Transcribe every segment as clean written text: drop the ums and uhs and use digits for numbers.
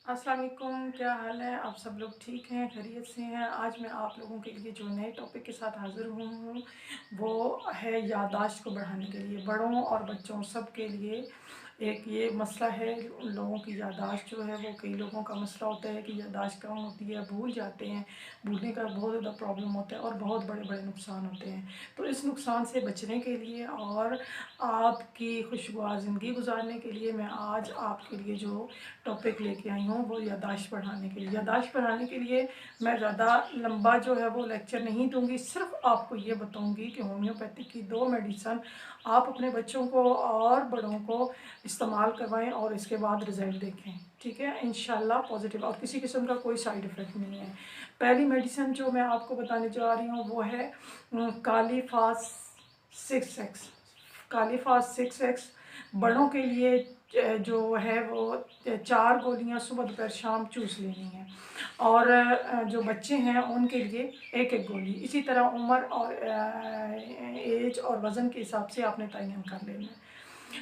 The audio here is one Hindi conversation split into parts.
अस्सलाम वालेकुम, क्या हाल है? आप सब लोग ठीक हैं, खैरियत से हैं? आज मैं आप लोगों के लिए जो नए टॉपिक के साथ हाज़िर हूँ वो है याददाश्त को बढ़ाने के लिए। बड़ों और बच्चों सब के लिए एक ये मसला है। उन लोगों की याददाश्त जो है वो, कई लोगों का मसला होता है कि याददाश्त कम होती है, भूल जाते हैं। भूलने का बहुत ज़्यादा प्रॉब्लम होता है और बहुत बड़े बड़े नुकसान होते हैं। तो इस नुकसान से बचने के लिए और आपकी खुशगवार ज़िंदगी गुजारने के लिए मैं आज आपके लिए जो टॉपिक लेके आई हूँ वो याददाश्त बढ़ाने के लिए। याददाश्त बढ़ाने के लिए मैं ज़्यादा लंबा जो है वो लेक्चर नहीं दूंगी, सिर्फ आपको ये बताऊंगी कि होम्योपैथिक की 2 मेडिसन आप अपने बच्चों को और बड़ों को इस्तेमाल करवाएं और इसके बाद रिज़ल्ट देखें। ठीक है, इंशाल्लाह पॉजिटिव और किसी किस्म का कोई साइड इफ़ेक्ट नहीं है। पहली मेडिसन जो मैं आपको बताने जा रही हूँ वो है कालीफास 6x। कालीफास 6x बड़ों के लिए जो है वो 4 गोलियां सुबह दोपहर शाम चूस लेनी है और जो बच्चे हैं उनके लिए एक एक गोली। इसी तरह उम्र और एज और वज़न के हिसाब से आपने तयन कर लेना है।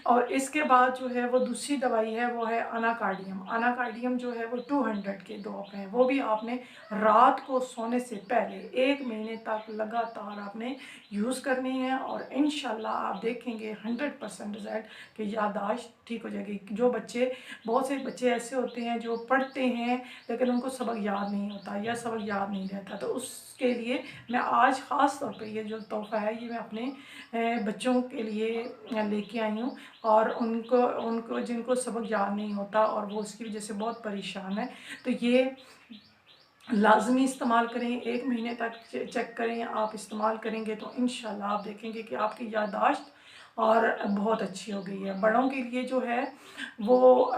और इसके बाद जो है वो दूसरी दवाई है वो है अनाकार्डियम। अनाकार्डियम जो है वो 200 के ड्रॉप हैं, वो भी आपने रात को सोने से पहले 1 महीने तक लगातार आपने यूज़ करनी है और इंशाल्लाह आप देखेंगे 100% रिजल्ट कि याददाश्त ठीक हो जाएगी। जो बच्चे, बहुत से बच्चे ऐसे होते हैं जो पढ़ते हैं लेकिन उनको सबक याद नहीं होता या सबक याद नहीं रहता, तो उसके लिए मैं आज ख़ास तौर पे ये जो तोहफ़ा है ये मैं अपने बच्चों के लिए लेके आई हूँ। और उनको उनको जिनको सबक याद नहीं होता और वो उसकी वजह से बहुत परेशान है, तो ये लाजमी इस्तेमाल करें। 1 महीने तक चेक करें, आप इस्तेमाल करेंगे तो इंशाल्लाह आप देखेंगे कि आपकी याददाश्त और बहुत अच्छी हो गई है। बड़ों के लिए जो है वो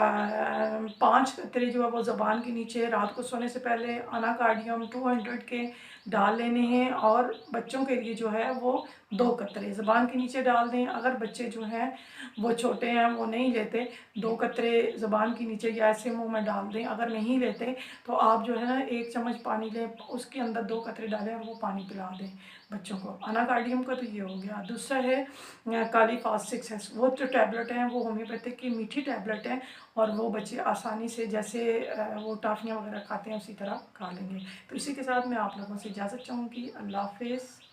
5 कतरे जो है वो ज़बान के नीचे रात को सोने से पहले अनाकार्डियम 200 के डाल लेने हैं और बच्चों के लिए जो है वो 2 कतरे ज़बान के नीचे डाल दें। अगर बच्चे जो हैं वो छोटे हैं, वो नहीं लेते, 2 कतरे ज़बान के नीचे या ऐसे मुंह में डाल दें। अगर नहीं लेते तो आप जो है ना 1 चम्मच पानी लें, उसके अंदर 2 कतरे डालें और वो पानी पिला दें बच्चों को। अनाकार्डियम का तो ये हो गया। दूसरा है कालीफास 6 वो जो टैबलेट हैं वो होम्योपैथिक की मीठी टैबलेट है और वो बच्चे आसानी से जैसे वो टाफियाँ वगैरह खाते हैं उसी तरह खा लेंगे। तो इसी के साथ मैं आप लोगों से इजाज़त चाहूँगी। अल्लाह हाफिज़।